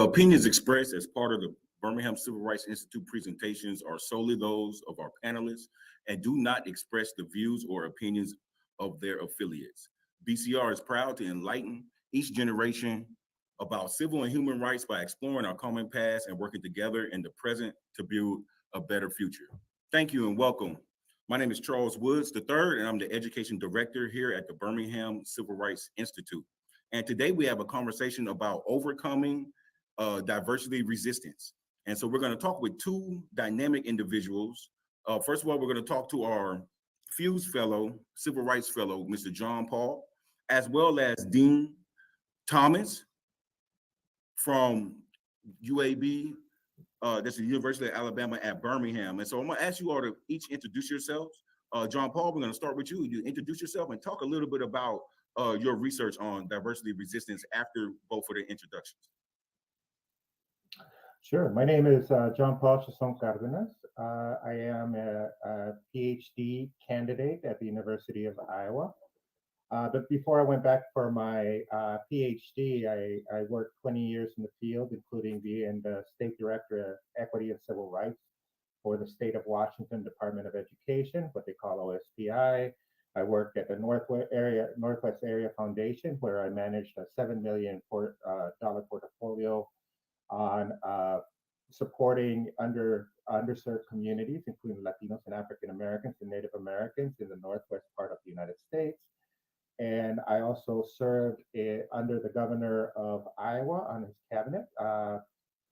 opinions expressed as part of the Birmingham Civil Rights Institute presentations are solely those of our panelists and do not express the views or opinions of their affiliates. BCR is proud to enlighten each generation about civil and human rights by exploring our common past and working together in the present to build a better future. Thank you and welcome. My name is Charles Woods III, and I'm the Education Director here at the Birmingham Civil Rights Institute. And today we have a conversation about overcoming diversity resistance. And so we're going to talk with two dynamic individuals. First of all, we're going to talk to our Fuse Fellow, Civil Rights Fellow, Mr. John Paul, as well as Dean Thomas from UAB, that's the University of Alabama at Birmingham. And so I'm going to ask you all to each introduce yourselves. John Paul, we're going to start with you. You introduce yourself and talk a little bit about your research on diversity resistance after both of the introductions. Sure. My name is John Paul Chaisson-Cardenas. I am a PhD candidate at the University of Iowa. But before I went back for my PhD, I worked 20 years in the field, including being the State Director of Equity and Civil Rights for the State of Washington Department of Education, what they call OSPI. I worked at the Northwest Area Foundation, where I managed a $7 million portfolio on supporting underserved communities, including Latinos and African Americans and Native Americans in the northwest part of the United States. And I also served under the governor of Iowa on his cabinet,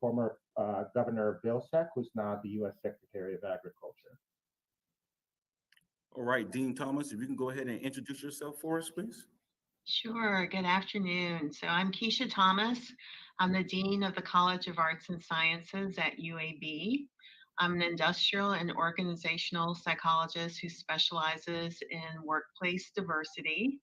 former Governor Vilsack, who's now the U.S. Secretary of Agriculture. All right, Dean Thomas, if you can go ahead and introduce yourself for us, please. Sure. Good afternoon. So I'm Kecia Thomas. I'm the Dean of the College of Arts and Sciences at UAB. I'm an industrial and organizational psychologist who specializes in workplace diversity.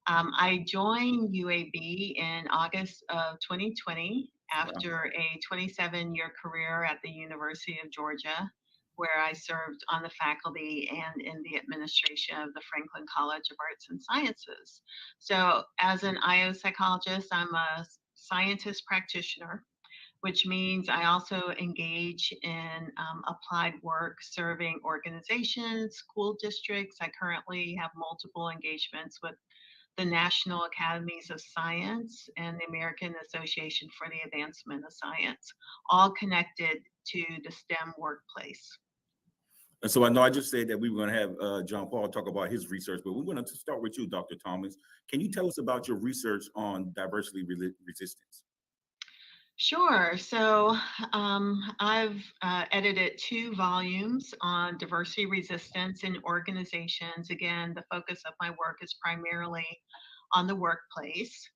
I joined UAB in August of 2020 after a 27-year career at the University of Georgia, where I served on the faculty and in the administration of the Franklin College of Arts and Sciences. So as an IO psychologist, I'm a scientist practitioner, which means I also engage in applied work serving organizations, school districts. I currently have multiple engagements with the National Academies of Science and the American Association for the Advancement of Science, all connected to the STEM workplace. And so I know I just said that we were going to have John Paul talk about his research, but we're going to start with you, Dr. Thomas. Can you tell us about your research on diversity resistance? Sure. So I've edited 2 volumes on diversity resistance in organizations. Again, the focus of my work is primarily on the workplace.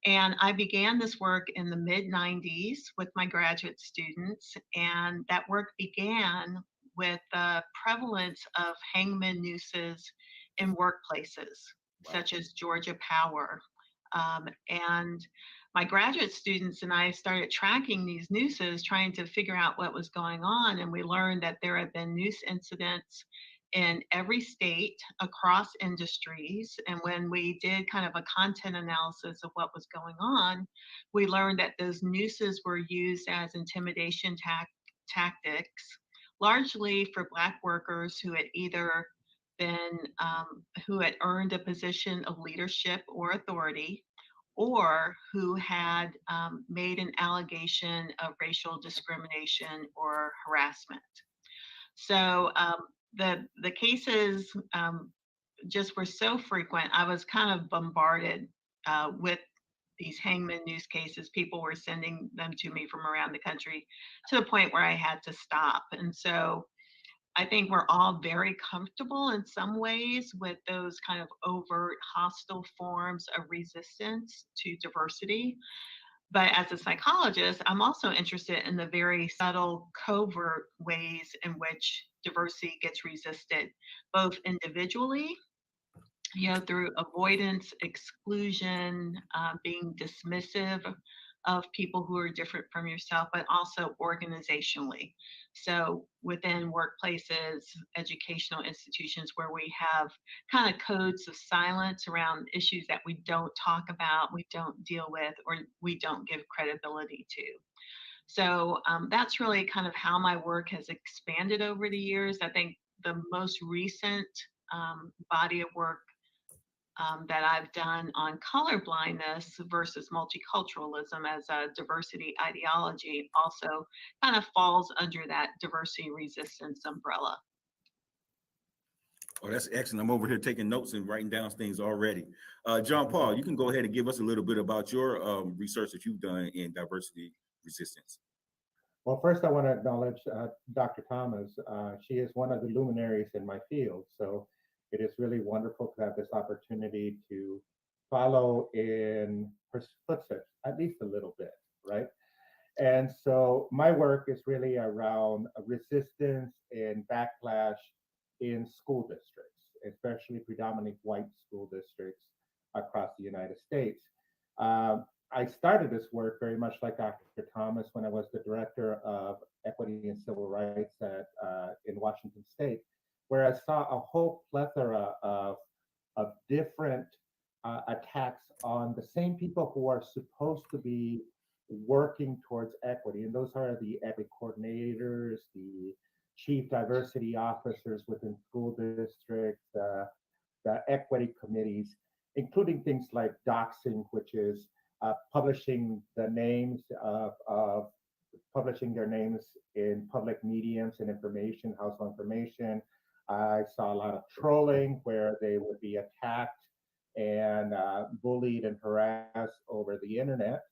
And I began this work in the mid-90s with my graduate students. And that work began with the prevalence of hangman nooses in workplaces, such as Georgia Power. And my graduate students and I started tracking these nooses, trying to figure out what was going on. And we learned that there have been noose incidents in every state across industries. And when we did kind of a content analysis of what was going on, we learned that those nooses were used as intimidation tactics, largely for Black workers who had either been, who had earned a position of leadership or authority, or who had made an allegation of racial discrimination or harassment. So the cases just were so frequent. I was kind of bombarded with these hangman noose cases. People were sending them to me from around the country to the point where I had to stop. And so I think we're all very comfortable in some ways with those kind of overt hostile forms of resistance to diversity. But as a psychologist, I'm also interested in the very subtle, covert ways in which diversity gets resisted, both individually, through avoidance, exclusion, being dismissive of people who are different from yourself, but also organizationally. So within workplaces, educational institutions where we have kind of codes of silence around issues that we don't talk about, we don't deal with, or we don't give credibility to. So that's really kind of how my work has expanded over the years. I think the most recent body of work that I've done on color blindness versus multiculturalism as a diversity ideology also kind of falls under that diversity resistance umbrella. Oh, that's excellent. I'm over here taking notes and writing down things already. John Paul, you can go ahead and give us a little bit about your research that you've done in diversity resistance. Well, first I want to acknowledge Dr. Thomas. She is one of the luminaries in my field. So it is really wonderful to have this opportunity to follow in her footsteps, at least a little bit, right? And so my work is really around resistance and backlash in school districts, especially predominantly white school districts across the United States. Um, I started this work very much like Dr. Thomas when I was the director of equity and civil rights in Washington State, where I saw a whole plethora of different attacks on the same people who are supposed to be working towards equity. And those are the equity coordinators, the chief diversity officers within school districts, the equity committees, including things like doxing, which is publishing the names of publishing their names in public mediums and information, household information. I saw a lot of trolling where they would be attacked and bullied and harassed over the internet.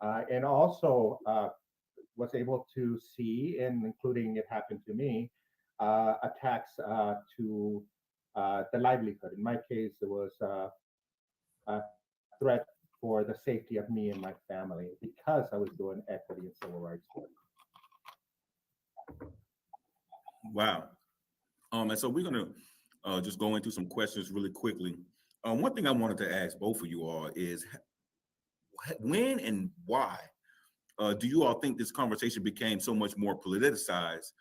And also was able to see, and including it happened to me, attacks to the livelihood. In my case, it was a threat for the safety of me and my family because I was doing equity and civil rights work. Wow. And so we're gonna just go into some questions really quickly. One thing I wanted to ask both of you all is when and why do you all think this conversation became so much more politicized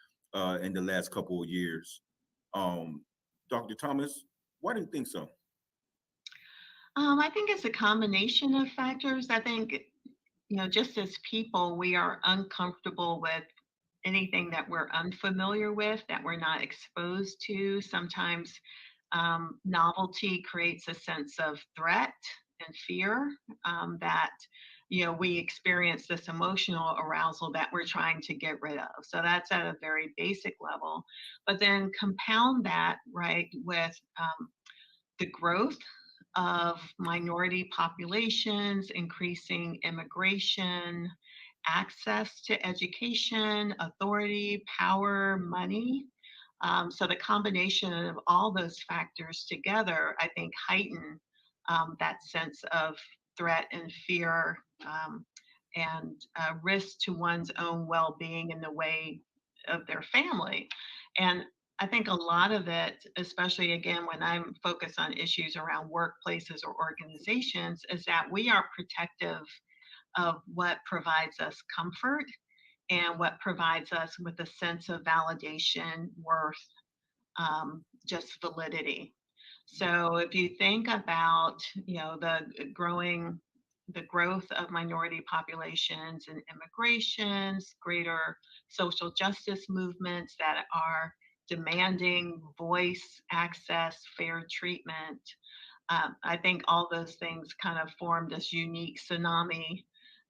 in the last couple of years? Dr. Thomas, why do you think so? I think it's a combination of factors. I think, just as people, we are uncomfortable with anything that we're unfamiliar with, that we're not exposed to. Sometimes novelty creates a sense of threat and fear that we experience this emotional arousal that we're trying to get rid of. So that's at a very basic level. But then compound that, right, with the growth of minority populations, increasing immigration, access to education, authority, power, money. So the combination of all those factors together, I think, heighten that sense of threat and fear and risk to one's own well-being in the way of their family. And I think a lot of it, especially again when I'm focused on issues around workplaces or organizations, is that we are protective of what provides us comfort and what provides us with a sense of validation, worth, just validity. So if you think about, the growth of minority populations and immigrations, greater social justice movements that are demanding voice, access, fair treatment, I think all those things kind of form this unique tsunami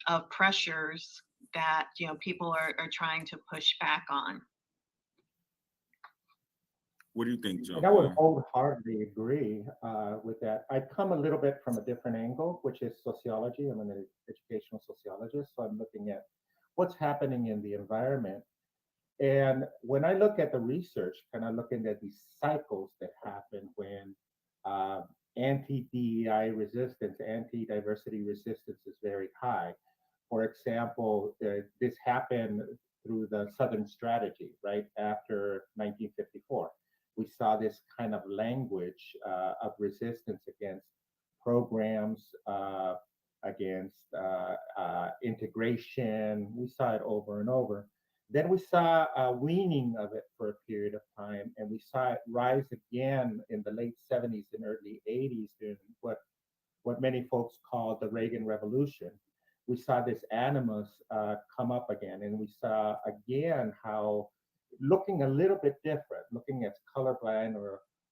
of pressures that people are trying to push back on. What do you think, John? And I would wholeheartedly agree with that. I come a little bit from a different angle, which is sociology. I'm an educational sociologist, so I'm looking at what's happening in the environment. And when I look at the research, kind of looking at these cycles that happen when anti-DEI resistance, anti-diversity resistance is very high. For example, this happened through the Southern Strategy, right after 1954. We saw this kind of language of resistance against programs against integration. We saw it over and over. Then we saw a weaning of it for a period of time, and we saw it rise again in the late 70s and early 80s during what many folks call the Reagan Revolution. We saw this animus come up again, and we saw again how looking a little bit different, looking at colorblind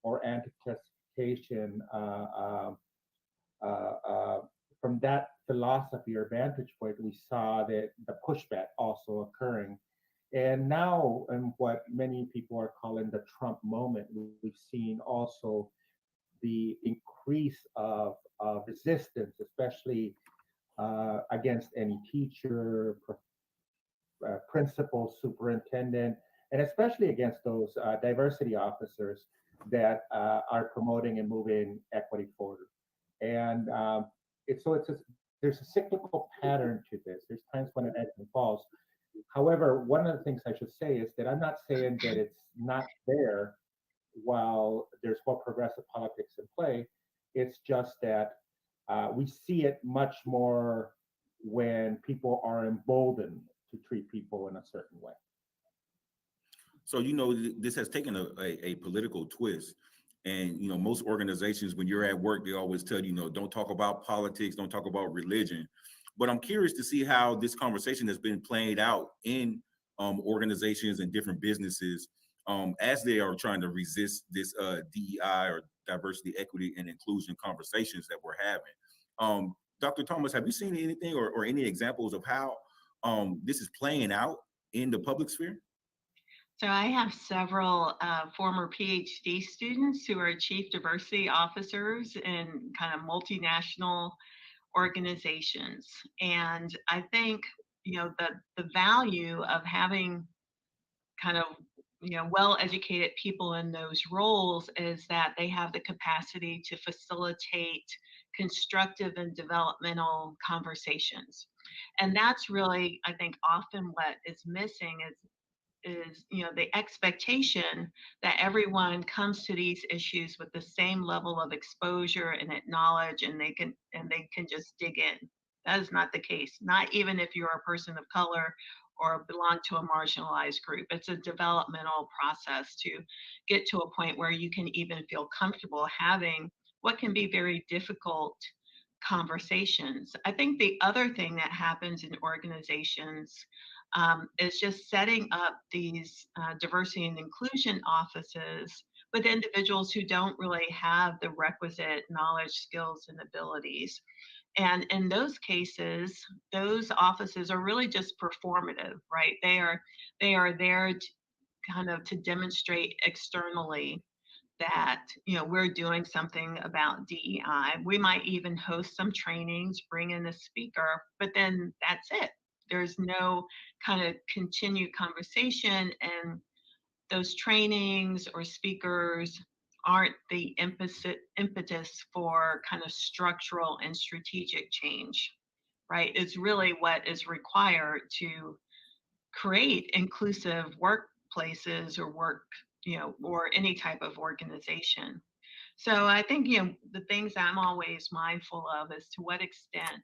or anti-classification from that philosophy or vantage point, we saw that the pushback also occurring. And now, in what many people are calling the Trump moment, we've seen also the increase of resistance, especially against any teacher, principal, superintendent, and especially against those diversity officers that are promoting and moving equity forward. And there's a cyclical pattern to this. There's times when it ebbs and falls. However, one of the things I should say is that I'm not saying that it's not there while there's more progressive politics in play. It's just that we see it much more when people are emboldened to treat people in a certain way. So, this has taken a political twist. And, most organizations, when you're at work, they always tell you, don't talk about politics, don't talk about religion. But I'm curious to see how this conversation has been played out in organizations and different businesses as they are trying to resist this DEI or diversity, equity, and inclusion conversations that we're having. Dr. Thomas, have you seen anything or any examples of how this is playing out in the public sphere? So I have several former PhD students who are chief diversity officers in kind of multinational organizations. And I think, the value of having kind of, well-educated people in those roles is that they have the capacity to facilitate constructive and developmental conversations. And that's really, I think, often what is missing is the expectation that everyone comes to these issues with the same level of exposure and knowledge, and they can just dig in. That is not the case, not even if you're a person of color or belong to a marginalized group. It's a developmental process to get to a point where you can even feel comfortable having what can be very difficult conversations. I think the other thing that happens in organizations is just setting up these diversity and inclusion offices with individuals who don't really have the requisite knowledge, skills, and abilities. And in those cases, those offices are really just performative, right? They are there to kind of to demonstrate externally that we're doing something about DEI. We might even host some trainings, bring in a speaker, but then that's it. There's no kind of continued conversation, and those trainings or speakers aren't the impetus for kind of structural and strategic change, right? It's really what is required to create inclusive workplaces or or any type of organization. So I think, the things I'm always mindful of is to what extent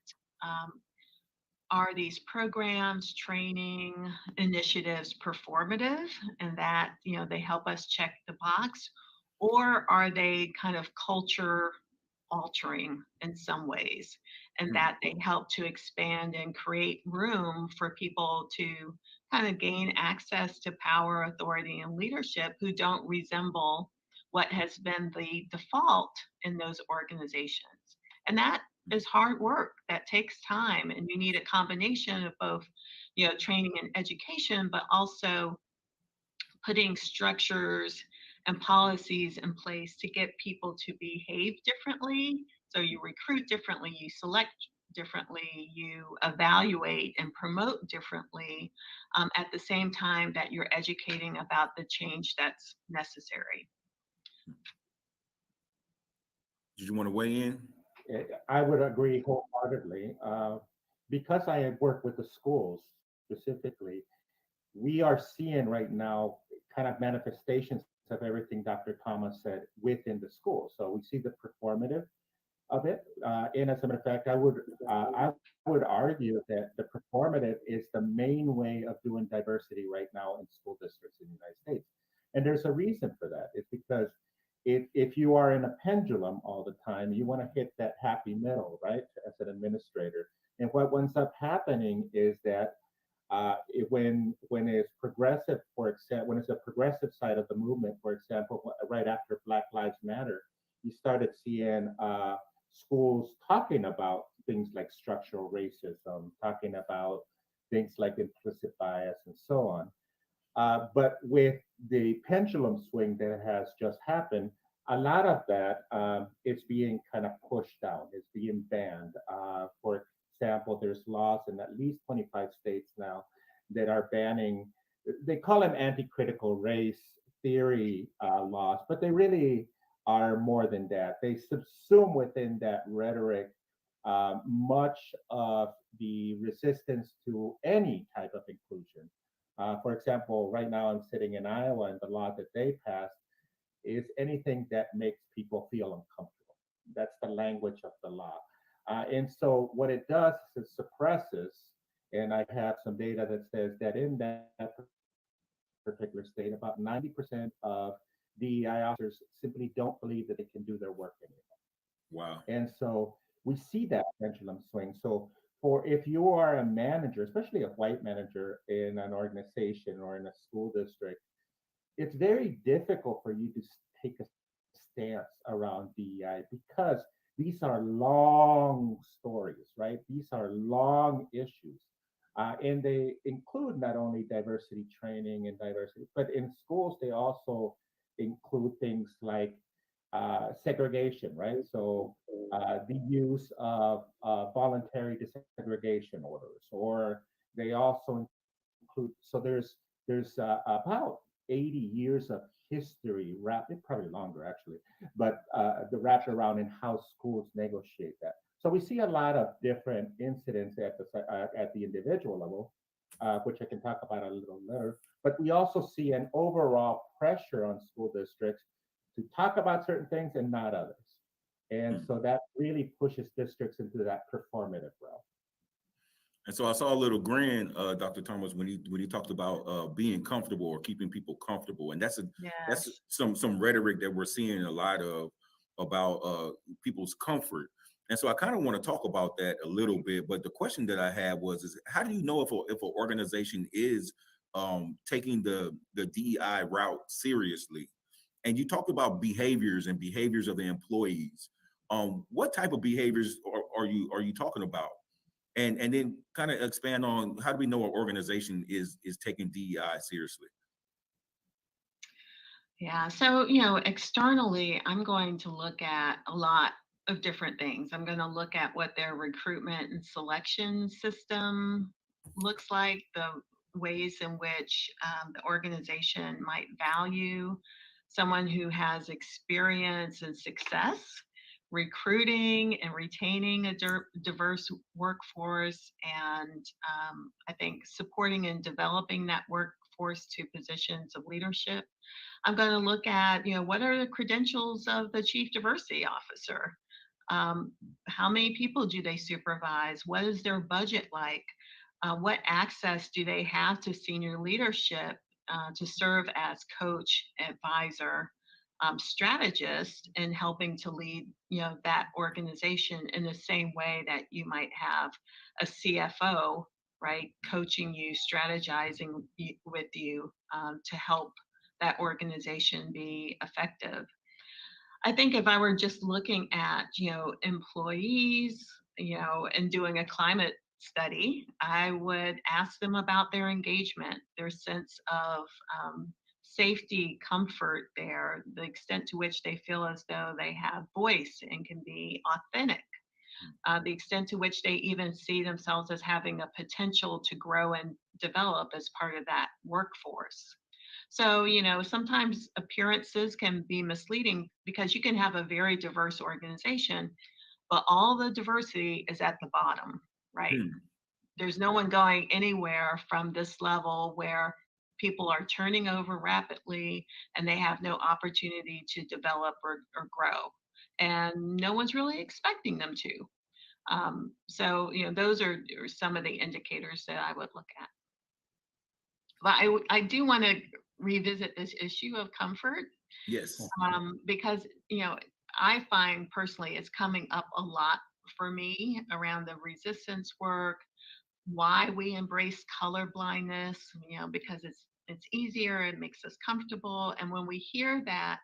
are these programs, training initiatives performative, and that, they help us check the box, or are they kind of culture altering in some ways, and that they help to expand and create room for people to kind of gain access to power, authority, and leadership who don't resemble what has been the default in those organizations. And that is hard work. That takes time, and you need a combination of both, training and education, but also putting structures and policies in place to get people to behave differently. So you recruit differently, you select differently, you evaluate and promote differently, at the same time that you're educating about the change that's necessary. Did you want to weigh in? I would agree wholeheartedly. Because I have worked with the schools specifically, we are seeing right now kind of manifestations of everything Dr. Thomas said within the school. So we see the performative, of it. And as a matter of fact, I would argue that the performative is the main way of doing diversity right now in school districts in the United States. And there's a reason for that. It's because if you are in a pendulum all the time, you want to hit that happy middle, right? As an administrator. And what ends up happening is that when it's progressive, for example, when it's a progressive side of the movement, for example, right after Black Lives Matter, you started seeing schools talking about things like structural racism, talking about things like implicit bias, and so on. But with the pendulum swing that has just happened, a lot of that is being kind of pushed down, it's being banned. For example, there's laws in at least 25 states now that are banning, they call them anti critical race theory laws, but they really are more than that. They subsume within that rhetoric much of the resistance to any type of inclusion. For example, right now I'm sitting in Iowa, and the law that they passed is anything that makes people feel uncomfortable. That's the language of the law. And so what it does is it suppresses, and I have some data that says that in that particular state, about 90% of DEI officers simply don't believe that they can do their work anymore. Wow. And so we see that pendulum swing. So for if you are a manager, especially a white manager in an organization or in a school district, it's very difficult for you to take a stance around DEI because these are long stories, right? These are long issues. And they include not only diversity training and diversity, but in schools, they also include things like segregation, right? So the use of voluntary desegregation orders, or they also include, so there's about 80 years of history wrapped, probably longer actually, but the wrapped around in how schools negotiate that. So we see a lot of different incidents at the individual level, which I can talk about a little later. But we also see an overall pressure on school districts to talk about certain things and not others. And Hmm. so that really pushes districts into that performative realm. And so I saw a little grin, Dr. Thomas, when he talked about being comfortable or keeping people comfortable, and that's Yes. some rhetoric that we're seeing a lot of about people's comfort. And so I kind of want to talk about that a little bit. But the question that I had was, is how do you know if an organization is taking the DEI route seriously? And you talked about behaviors and behaviors of the employees. What type of behaviors are you talking about? And then kind of expand on how do we know an organization is taking DEI seriously? Yeah. So, externally, I'm going to look at a lot of different things. I'm going to look at what their recruitment and selection system looks like, the ways in which the organization might value someone who has experience and success recruiting and retaining a diverse workforce, and I think supporting and developing that workforce to positions of leadership. I'm going to look at, what are the credentials of the chief diversity officer? Um, how many people do they supervise? What is their budget like? What access do they have to senior leadership to serve as coach, advisor, strategist, and helping to lead, that organization in the same way that you might have a CFO, right, coaching you, strategizing with you to help that organization be effective. I think if I were just looking at, employees, and doing a climate study, I would ask them about their engagement, their sense of safety, comfort there, the extent to which they feel as though they have voice and can be authentic, the extent to which they even see themselves as having a potential to grow and develop as part of that workforce. So, sometimes appearances can be misleading because you can have a very diverse organization, but all the diversity is at the bottom, right? Hmm. There's no one going anywhere from this level where people are turning over rapidly and they have no opportunity to develop or grow. And no one's really expecting them to. So, those are some of the indicators that I would look at. But I do want to revisit this issue of comfort, Yes. because, I find personally it's coming up a lot for me around the resistance work, why we embrace color blindness, because it's easier, it makes us comfortable. And when we hear that,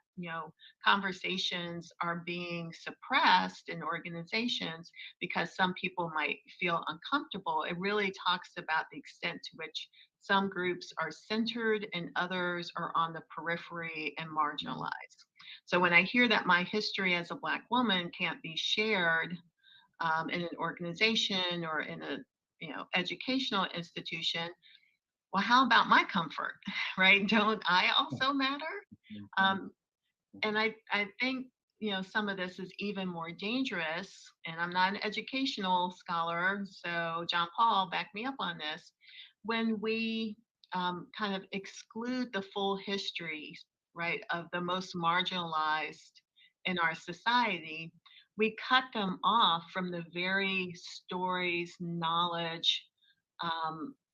conversations are being suppressed in organizations because some people might feel uncomfortable, it really talks about the extent to which some groups are centered and others are on the periphery and marginalized. So when I hear that my history as a Black woman can't be shared in an organization or in a educational institution, well, how about my comfort? Right? Don't I also matter? um, and I think some of this is even more dangerous, and I'm not an educational scholar, so John Paul backed me up on this. When we kind of exclude the full history, right, of the most marginalized in our society, we cut them off from the very stories, knowledge,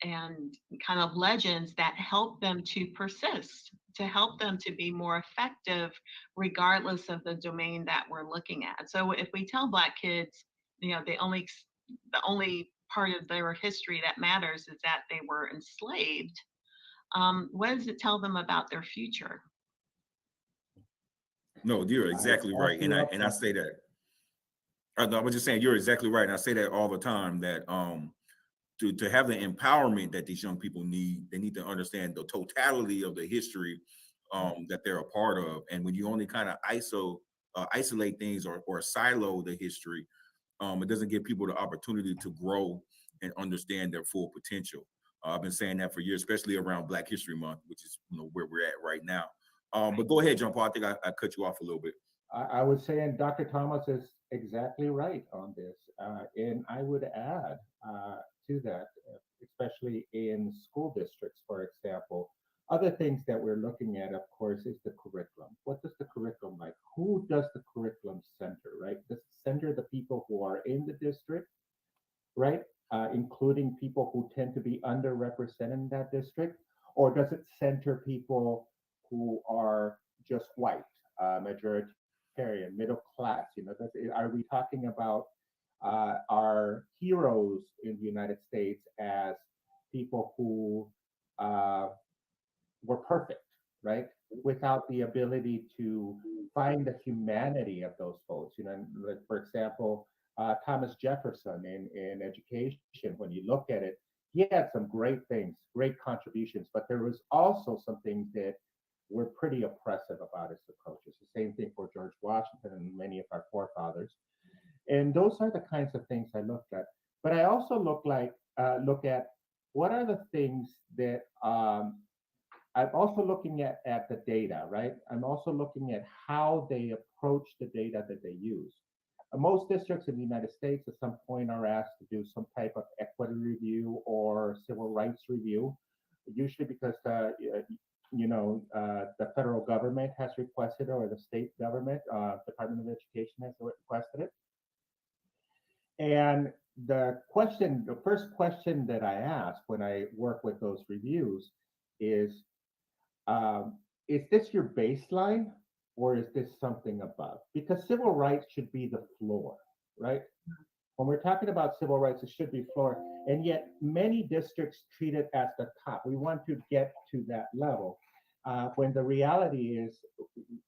and kind of legends that help them to persist, to help them to be more effective, regardless of the domain that we're looking at. So if we tell Black kids, the only part of their history that matters is that they were enslaved, what does it tell them about their future? No, you're I exactly right. And exactly I say that. No, I was just saying you're exactly right. And I say that all the time that to have the empowerment that these young people need, they need to understand the totality of the history that they're a part of. And when you only kind of isolate things or silo the history, it doesn't give people the opportunity to grow and understand their full potential. I've been saying that for years, especially around Black History Month, which is where we're at right now. But go ahead, John Paul. I think I cut you off a little bit. I would say, and Dr. Thomas is exactly right on this. And I would add to that, especially in school districts, for example, other things that we're looking at, of course, is the curriculum. What does the curriculum like? Who does the curriculum center, right? Does it center the people who are in the district, right? Including people who tend to be underrepresented in that district? Or does it center people who are just white, majoritarian, middle class? Are we talking about our heroes in the United States as people who uh, were perfect, right? Without the ability to find the humanity of those folks. Like, for example, Thomas Jefferson in education, when you look at it, he had some great things, great contributions, but there was also some things that were pretty oppressive about his approaches. The same thing for George Washington and many of our forefathers. And those are the kinds of things I looked at. But I also look at what are the things that I'm also looking at the data, right? I'm also looking at how they approach the data that they use. Most districts in the United States at some point are asked to do some type of equity review or civil rights review, usually because the federal government has requested it, or the state government, Department of Education has requested it. And the first question that I ask when I work with those reviews is this your baseline, or is this something above? Because civil rights should be the floor, right? When we're talking about civil rights, it should be floor. And yet many districts treat it as the top. We want to get to that level. When the reality is,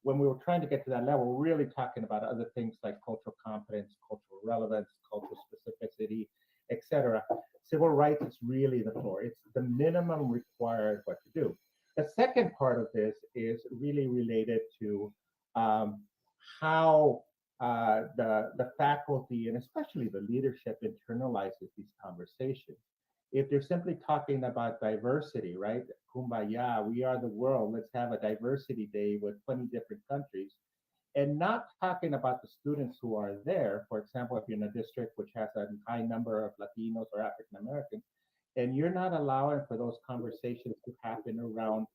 when we were trying to get to that level, we're really talking about other things like cultural competence, cultural relevance, cultural specificity, etc. Civil rights is really the floor. It's the minimum required what to do. The second part of this is really related to how the faculty and especially the leadership internalizes these conversations. If they're simply talking about diversity, right? Kumbaya, we are the world, let's have a diversity day with 20 different countries, and not talking about the students who are there. For example, if you're in a district which has a high number of Latinos or African Americans, and you're not allowing for those conversations to happen around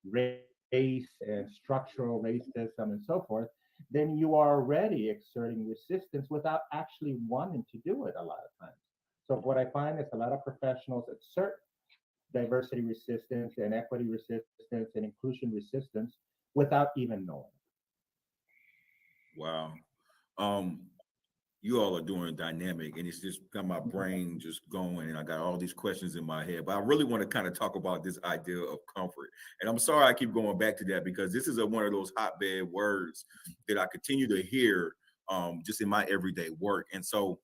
race and structural racism and so forth, then you are already exerting resistance without actually wanting to do it a lot of times. So what I find is a lot of professionals exert diversity resistance and equity resistance and inclusion resistance without even knowing. Wow. Um, you all are doing dynamic, and it's just got my brain just going, and I got all these questions in my head. But I really want to kind of talk about this idea of comfort. And I'm sorry I keep going back to that because this is one of those hotbed words that I continue to hear just in my everyday work. And so,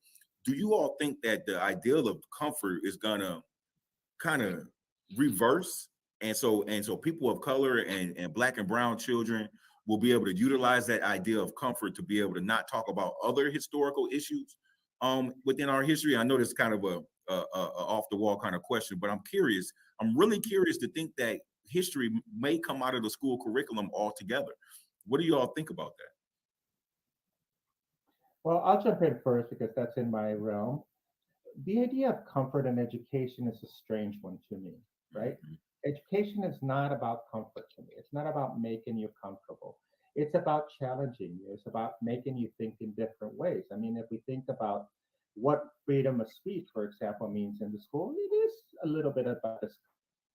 do you all think that the ideal of comfort is gonna kind of reverse, and so people of color and black and brown children will be able to utilize that idea of comfort to be able to not talk about other historical issues within our history? I know this is kind of a off the wall kind of question, but I'm really curious to think that history may come out of the school curriculum altogether. What do you all think about that? Well, I'll jump in first because that's in my realm. The idea of comfort in education is a strange one to me, right? Mhm. Education is not about comfort to me. It's not about making you comfortable. It's about challenging you. It's about making you think in different ways. I mean, if we think about what freedom of speech, for example, means in the school, it is a little bit about this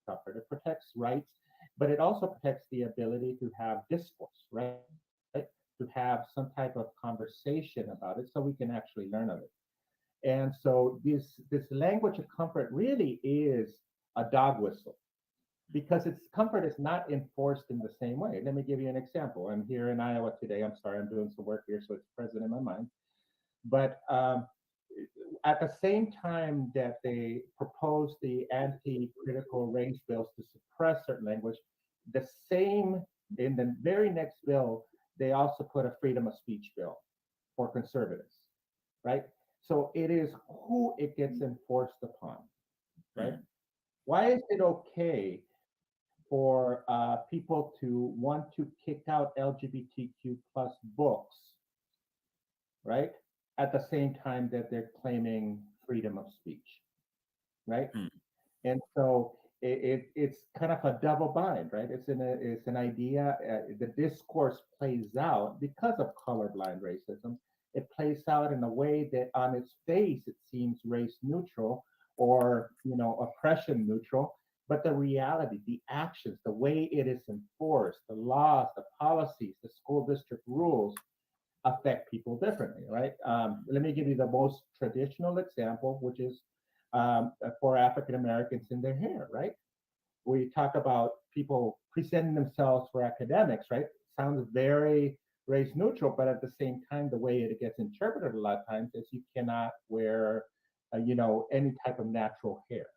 comfort. It protects rights, but it also protects the ability to have discourse, right? To have some type of conversation about it so we can actually learn of it. And so this language of comfort really is a dog whistle because its comfort is not enforced in the same way. Let me give you an example. I'm here in Iowa today. I'm sorry, I'm doing some work here, so it's present in my mind. But at the same time that they proposed the anti-critical race bills to suppress certain language, the same in the very next bill, they also put a freedom of speech bill for conservatives, right? So it is who it gets enforced upon, right? Mhm. Why is it okay for people to want to kick out LGBTQ plus books, right? At the same time that they're claiming freedom of speech, right? Mhm. And so it's kind of a double bind, right? It's an idea. The discourse plays out because of colorblind racism. It plays out in a way that, on its face, it seems race neutral or oppression neutral. But the reality, the actions, the way it is enforced, the laws, the policies, the school district rules affect people differently, right? Let me give you the most traditional example, which is for African Americans in their hair, right? We talk about people presenting themselves for academics, right? Sounds very race neutral, but at the same time, the way it gets interpreted a lot of times is you cannot wear, any type of natural hair,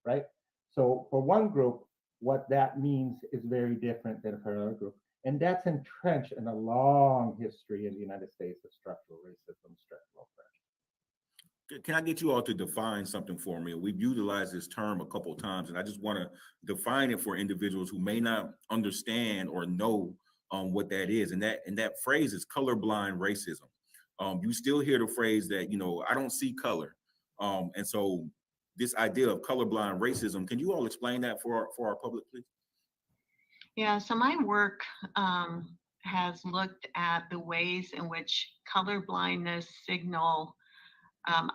right? So for one group, what that means is very different than for another group. And that's entrenched in a long history in the United States of structural racism, structural oppression. Can I get you all to define something for me? We've utilized this term a couple of times, and I just want to define it for individuals who may not understand or know what that is. And that phrase is colorblind racism. You still hear the phrase that I don't see color, and so this idea of colorblind racism. Can you all explain that for our public, please? Yeah, so my work has looked at the ways in which color blindness signal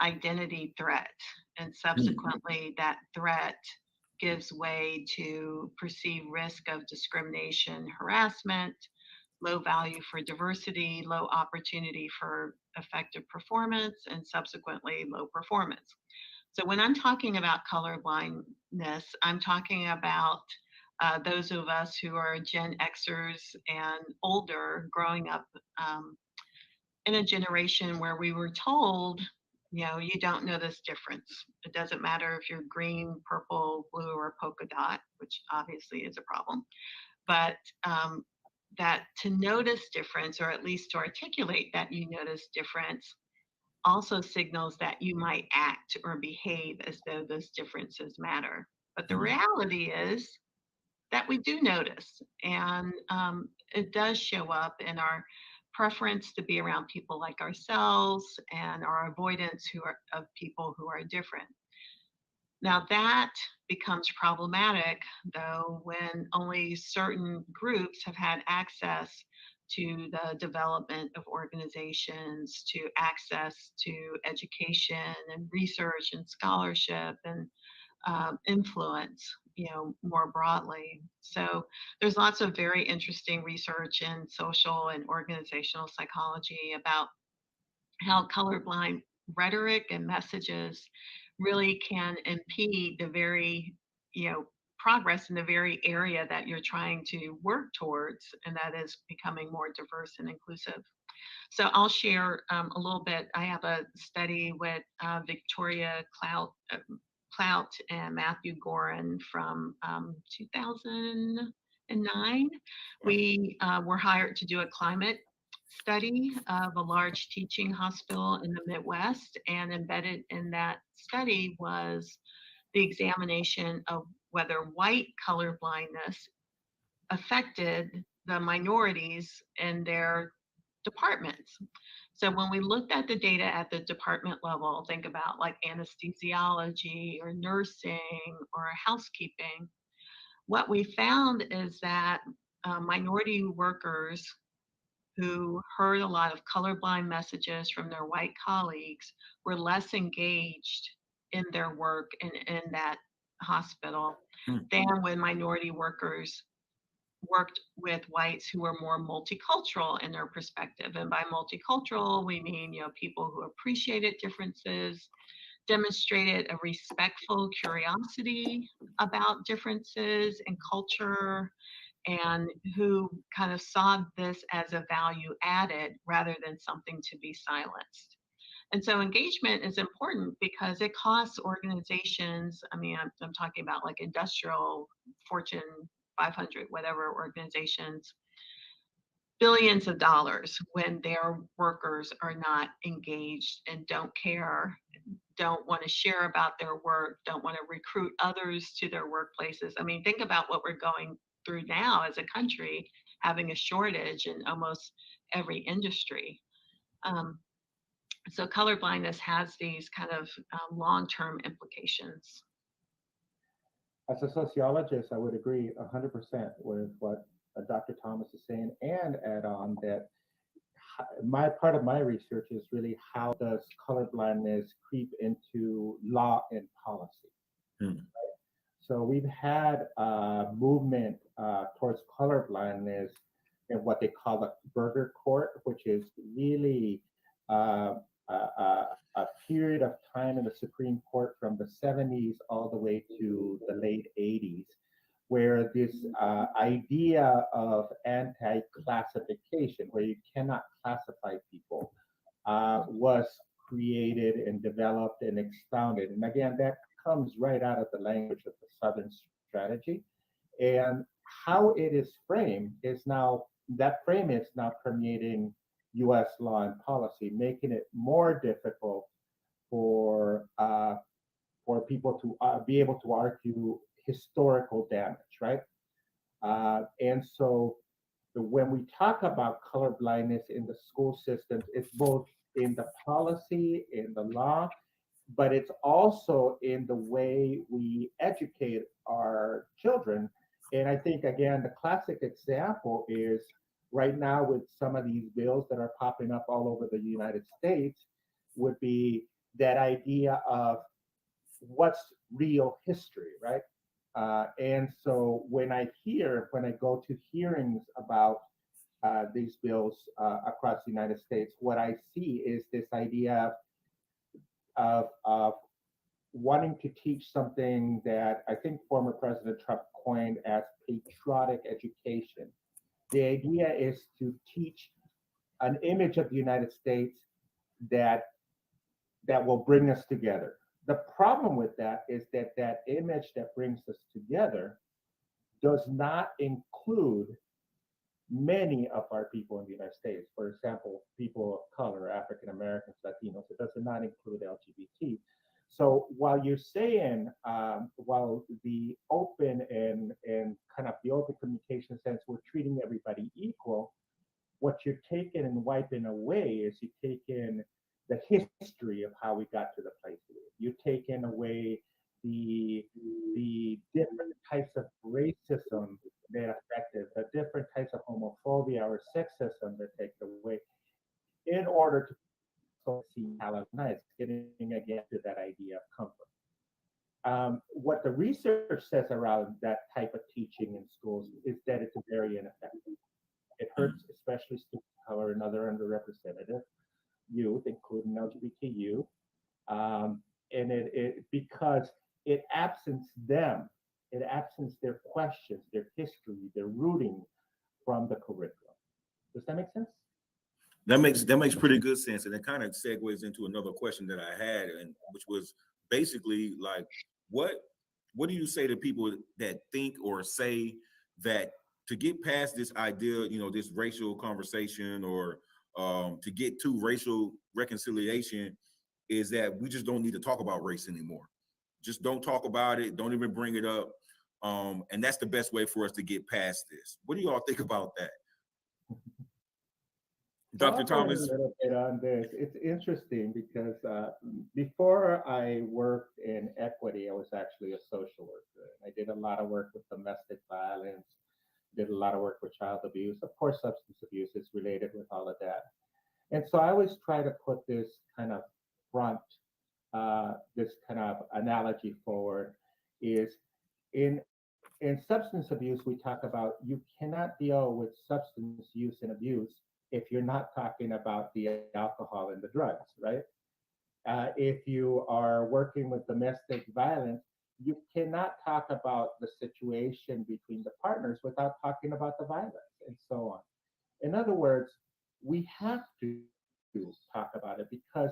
identity threat, and Hmm. subsequently that threat gives way to perceived risk of discrimination, harassment, low value for diversity, low opportunity for effective performance, and subsequently low performance. So when I'm talking about color blindness, I'm talking about those of us who are Gen Xers and older growing up in a generation where we were told, you don't know this difference. It doesn't matter if you're green, purple, blue, or polka dot, which obviously is a problem. But that to notice difference, or at least to articulate that you notice difference, also signals that you might act or behave as though those differences matter. But the Hmm. reality is that we do notice, and it does show up in our preference to be around people like ourselves and our avoidance of people who are different. Now that becomes problematic, though, when only certain groups have had access to the development of organizations, to access to education and research and scholarship and influence, more broadly. So there's lots of very interesting research in social and organizational psychology about how colorblind rhetoric and messages really can impede the very, progress in the very area that you're trying to work towards, and that is becoming more diverse and inclusive. So I'll share a little bit. I have a study with Victoria Clout and Matthew Gorin from 2009. We were hired to do a climate study of a large teaching hospital in the Midwest, and embedded in that study was the examination of whether white color blindness affected the minorities in their departments. So when we looked at the data at the department level, think about like anesthesiology or nursing or housekeeping, what we found is that minority workers who heard a lot of colorblind messages from their white colleagues were less engaged in their work in that hospital Hmm. than when minority workers worked with whites who were more multicultural in their perspective. And by multicultural, we mean, people who appreciated differences, demonstrated a respectful curiosity about differences in culture, and who kind of saw this as a value added rather than something to be silenced. And so engagement is important because it costs organizations. I mean, I'm talking about like industrial Fortune 500, whatever organizations, billions of dollars when their workers are not engaged and don't care, don't want to share about their work, don't want to recruit others to their workplaces. I mean, think about what we're going through now as a country, having a shortage in almost every industry. Um, so colorblindness has these kind of long-term implications. As a sociologist, I would agree 100% with what Dr. Thomas is saying, and add on that my part of my research is really how does colorblindness creep into law and policy. Hmm. So we've had a movement towards colorblindness in what they call the Burger Court, which is really a period of time in the Supreme Court from the 70s all the way to the late 80s, where this idea of anti-classification, where you cannot classify people, was created and developed and expounded. And again, that comes right out of the language of the Southern strategy. And how it is framed is now, that frame is now permeating US law and policy, making it more difficult for people to be able to argue historical damage, right? And so when we talk about color blindness in the school systems, it's both in the policy, in the law, but it's also in the way we educate our children. And I think, again, the classic example is right now with some of these bills that are popping up all over the United States would be that idea of what's real history, right? And so when I go to hearings about these bills across the United States, what I see is this idea of wanting to teach something that I think former President Trump coined as patriotic education. The idea is to teach an image of the United States that will bring us together. The problem with that is that that image that brings us together does not include many of our people in the United States. For example, people of color, African Americans, Latinos. It does not include LGBT. So while you're saying, while the open and kind of the open communication sense, we're treating everybody equal, what you're taking and wiping away is you take in the history of how we got to the place we're. You're taking away the the different types of racism that affected, the different types of homophobia or sexism that take away, in order to see Palestinians getting again to that idea of comfort. What the research says around that type of teaching in schools is that it's very ineffective. It hurts especially students of color and other underrepresented youth, including LGBTQ, and it because it absents them, it absents their questions, their history, their rooting from the curriculum. Does that make sense? That makes pretty good sense, and it kind of segues into another question that I had, and which was basically like, what what do you say to people that think or say that to get past this idea, this racial conversation, or to get to racial reconciliation, is that we just don't need to talk about race anymore. Just don't talk about it. Don't even bring it up. And that's the best way for us to get past this. What do y'all think about that? So Dr. I'll go in a Thomas? little bit on this. It's interesting because before I worked in equity, I was actually a social worker. I did a lot of work with domestic violence, did a lot of work with child abuse. Of course, substance abuse is related with all of that. And so I always try to put this kind of front, this kind of analogy forward is in in substance abuse, we talk about you cannot deal with substance use and abuse if you're not talking about the alcohol and the drugs, right? If you are working with domestic violence, you cannot talk about the situation between the partners without talking about the violence and so on. In other words, we have to talk about it because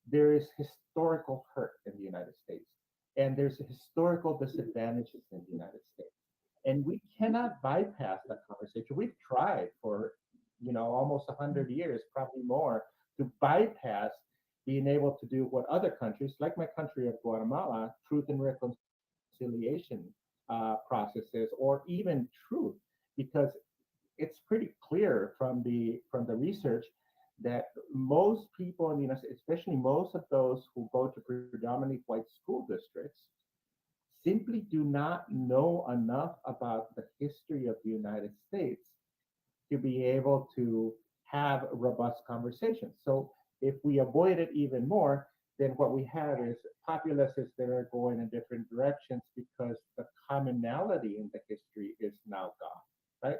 there is historical hurt in the United States and there's historical disadvantages in the United States. And we cannot bypass that conversation. We've tried for, almost 100 years, probably more, to bypass being able to do what other countries, like my country of Guatemala, truth and reconciliation processes, or even truth, because it's pretty clear from the research that most people in the United States, especially most of those who go to predominantly white school districts, simply do not know enough about the history of the United States to be able to have robust conversations. So if we avoid it even more, then what we have is populaces that are going in different directions because the commonality in the history is now gone, right?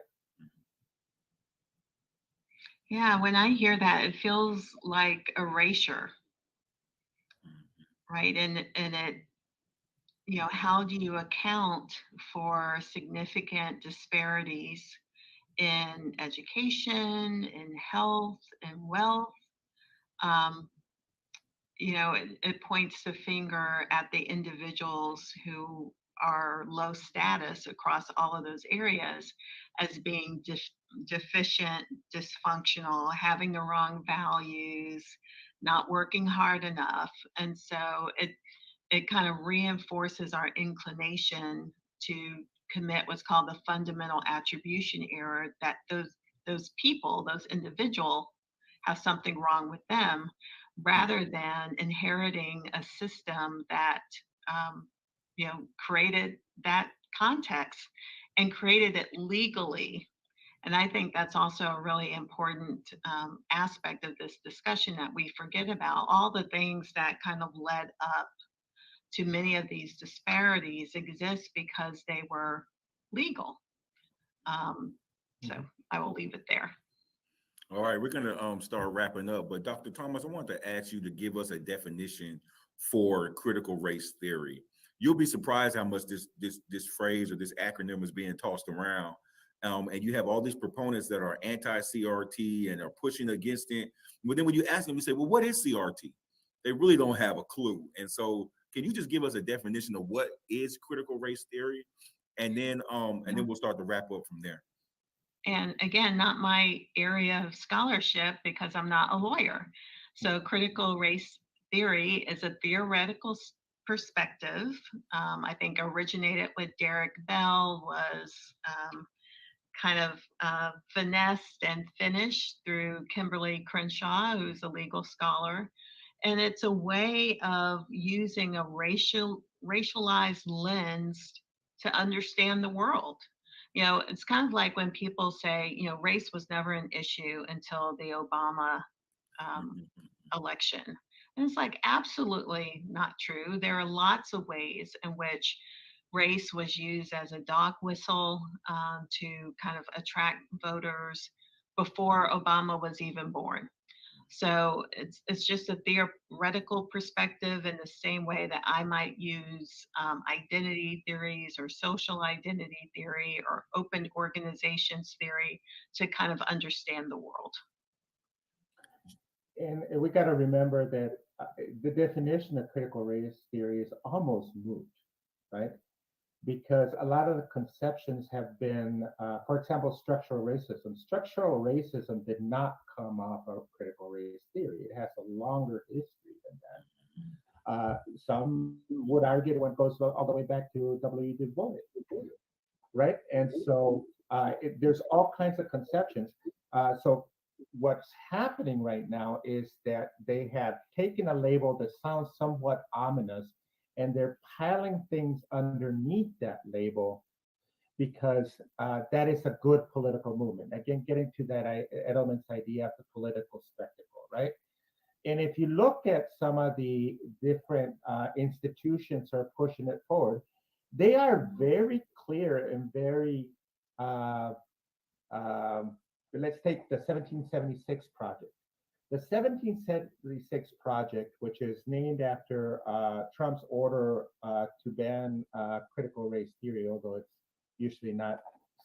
Yeah, when I hear that, it feels like erasure, right? And it, how do you account for significant disparities in education, in health, and wealth? Um, it points the finger at the individuals who are low status across all of those areas as being deficient, dysfunctional, having the wrong values, not working hard enough. And so it kind of reinforces our inclination to commit what's called the fundamental attribution error, that those people, those individual, have something wrong with them, rather than inheriting a system that um, created that context and created it legally. And I think that's also a really important aspect of this discussion that we forget about. All the things that kind of led up to many of these disparities exist because they were legal. So Mhm. I will leave it there. All right, we're gonna start wrapping up, but Dr. Thomas, I want to ask you to give us a definition for critical race theory. You'll be surprised how much this phrase or this acronym is being tossed around, and you have all these proponents that are anti-CRT and are pushing against it. But then when you ask them, you say, "Well, what is CRT?" They really don't have a clue. And so, can you just give us a definition of what is critical race theory, and then we'll start to wrap up from there. And again, not my area of scholarship because I'm not a lawyer. So critical race theory is a theoretical perspective. I think originated with Derek Bell, was kind of finessed and finished through Kimberly Crenshaw, who's a legal scholar. And it's a way of using a racialized lens to understand the world. It's kind of like when people say, race was never an issue until the Obama um, Mhm. election. And it's like absolutely not true. There are lots of ways in which race was used as a dog whistle to kind of attract voters before Obama was even born. So it's just a theoretical perspective in the same way that I might use identity theories or social identity theory or open organizations theory to kind of understand the world. And we got to remember that the definition of critical race theory is almost moot, right? Because a lot of the conceptions have been, for example, structural racism. Structural racism did not come off of critical race theory. It has a longer history than that. Some would argue it goes all the way back to W. Du Bois, right? And so there's all kinds of conceptions. So what's happening right now is that they have taken a label that sounds somewhat ominous and they're piling things underneath that label because that is a good political movement. Again, getting to that Edelman's idea of the political spectacle, right? And if you look at some of the different institutions that are pushing it forward, they are very clear and very, uh, um, let's take the 1776 project. The 1776 project, which is named after Trump's order to ban critical race theory, although it's usually not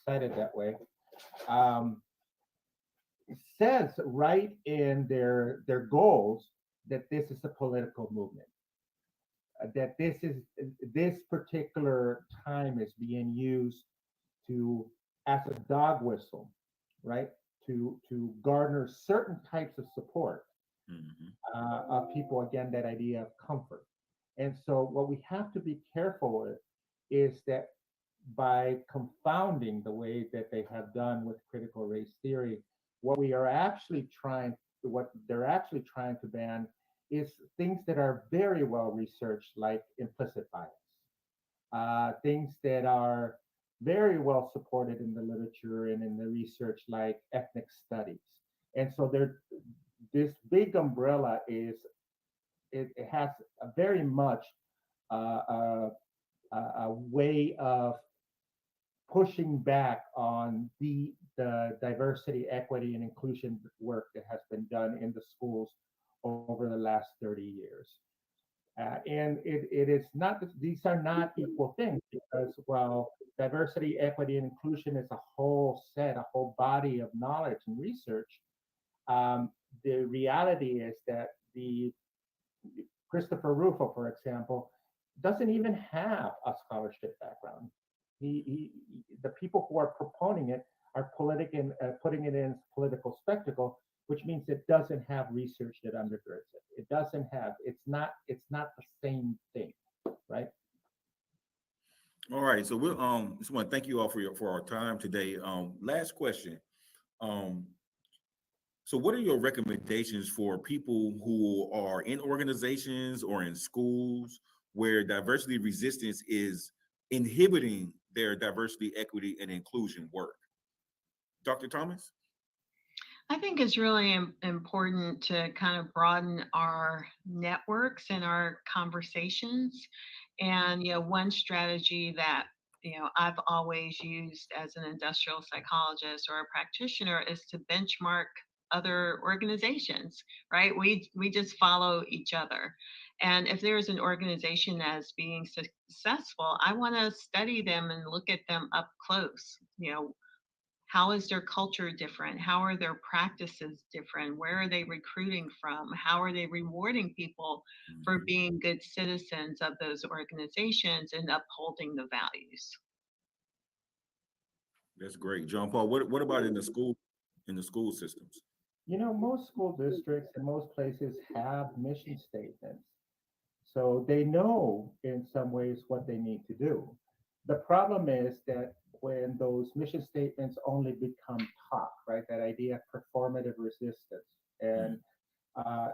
cited that way, um, says right in their goals that this is a political movement, that this particular time is being used to as a dog whistle, right? To garner certain types of support Mhm. of people, again, that idea of comfort. And so what we have to be careful with is that by confounding the way that they have done with critical race theory, what they're actually trying to ban is things that are very well researched, like implicit bias, things that are very well supported in the literature and in the research, like ethnic studies. And so this big umbrella it has a very much a way of pushing back on the diversity, equity, and inclusion work that has been done in the schools over the last 30 years. And it is not, these are not equal things because while diversity, equity, and inclusion is a whole set, a whole body of knowledge and research, the reality is that the Christopher Rufo, for example, doesn't even have a scholarship background. The people who are proponing it are putting it in political spectacle, which means it doesn't have research that undergirds it. It doesn't have. It's not the same thing, right? All right, so we'll just want to thank you all for our time today. Last question. Um, so what are your recommendations for people who are in organizations or in schools where diversity resistance is inhibiting their diversity, equity, and inclusion work? Dr. Thomas? I think it's really important to kind of broaden our networks and our conversations. And, one strategy that, I've always used as an industrial psychologist or a practitioner is to benchmark other organizations, right? We just follow each other. And if there's an organization that's being successful, I want to study them and look at them up close. How is their culture different? How are their practices different? Where are they recruiting from? How are they rewarding people for Mhm. being good citizens of those organizations and upholding the values? That's great. John Paul, what about in the school systems? Most school districts and most places have mission statements. So they know in some ways what they need to do. The problem is that when those mission statements only become talk, right? That idea of performative resistance. And Mm. uh,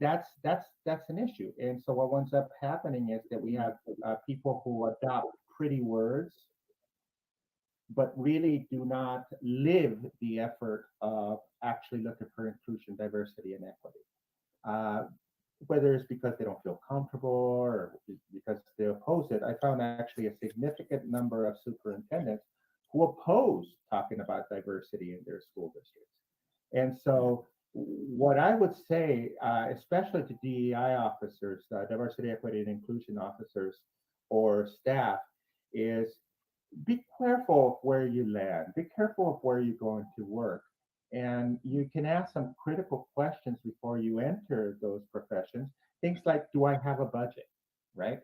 that's an issue. And so what ends up happening is that we have people who adopt pretty words, but really do not live the effort of actually looking for inclusion, diversity, and equity. Uh, whether it's because they don't feel comfortable or because they oppose it, I found actually a significant number of superintendents who oppose talking about diversity in their school districts. And so, what I would say, especially to DEI officers, diversity, equity, and inclusion officers, or staff, is be careful of where you land. Be careful of where you're going to work. And you can ask some critical questions before you enter those professions. Things like, do I have a budget, right?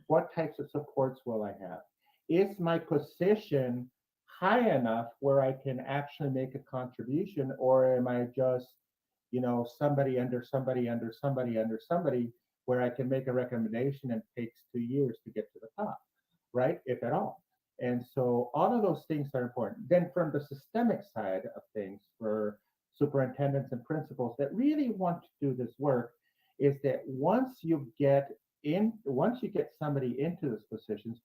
What types of supports will I have? Is my position high enough where I can actually make a contribution, or am I just, somebody under somebody under somebody under somebody where I can make a recommendation and it takes 2 years to get to the top, right? If at all. And so all of those things are important. Then from the systemic side of things, for superintendents and principals that really want to do this work, is that once you get somebody into those positions,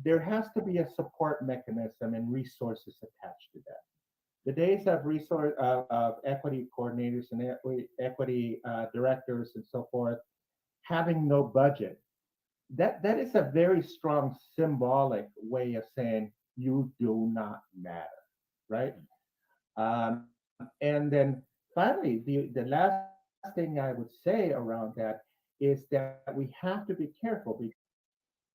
there has to be a support mechanism and resources attached to that. The days of equity coordinators and equity directors and so forth having no budget, that is a very strong symbolic way of saying you do not matter, right? And then finally, the last thing I would say around that is that we have to be careful,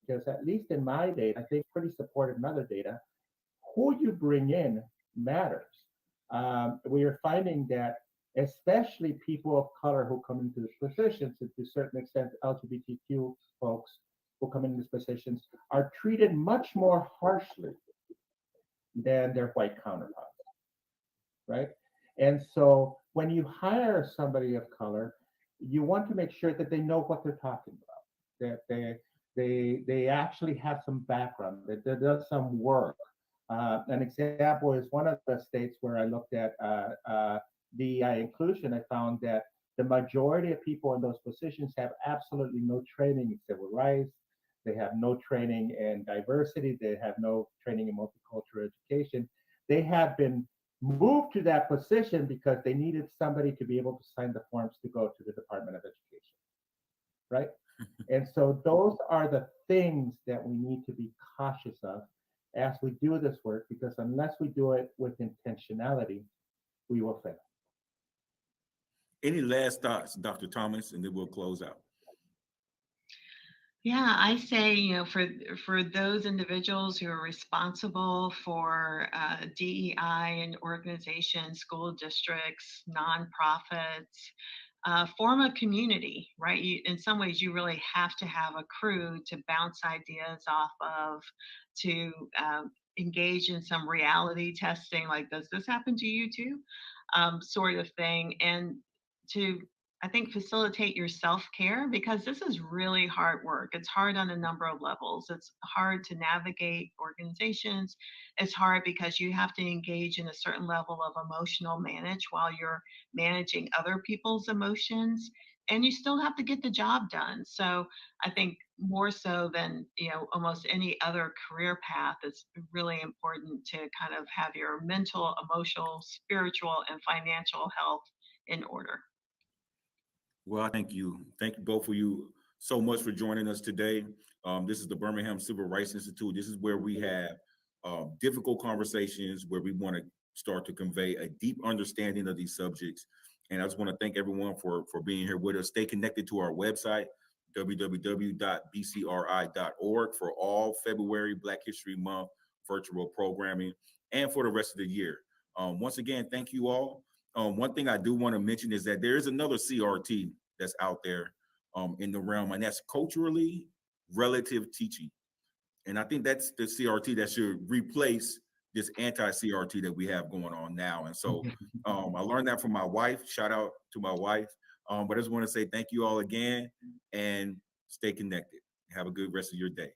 because at least in my data, I think pretty supportive in other data, who you bring in matters. We are finding that especially people of color who come into these positions, and to a certain extent LGBTQ folks who come into these positions, are treated much more harshly than their white counterparts, right? And so when you hire somebody of color, you want to make sure that they know what they're talking about, that they actually have some background, that they done some work. An example is one of the states where I looked at DEI inclusion. I found that the majority of people in those positions have absolutely no training in civil rights. They have no training in diversity. They have no training in multicultural education. They have been moved to that position because they needed somebody to be able to sign the forms to go to the Department of Education, right? And so those are the things that we need to be cautious of as we do this work, because unless we do it with intentionality, we will fail. Any last thoughts, Dr. Thomas, and then we'll close out. Yeah, I say, for those individuals who are responsible for DEI and organizations, school districts, nonprofits, form a community, right? In some ways, you really have to have a crew to bounce ideas off of, to engage in some reality testing, like, does this happen to you too? Sort of thing. And to, I think, facilitate your self-care, because this is really hard work. It's hard on a number of levels. It's hard to navigate organizations. It's hard because you have to engage in a certain level of emotional manage while you're managing other people's emotions, and you still have to get the job done. So I think more so than almost any other career path, it's really important to kind of have your mental, emotional, spiritual, and financial health in order. Well, thank you. Thank you both of you so much for joining us today. This is the Birmingham Civil Rights Institute. This is where we have difficult conversations, where we want to start to convey a deep understanding of these subjects. And I just want to thank everyone for being here with us. Stay connected to our website, www.bcri.org, for all February Black History Month virtual programming and for the rest of the year. Once again, thank you all. One thing I do want to mention is that there is another CRT that's out there in the realm, and that's culturally relative teaching. And I think that's the CRT that should replace this anti-CRT that we have going on now. And so I learned that from my wife. Shout out to my wife. But I just want to say thank you all again, and stay connected. Have a good rest of your day.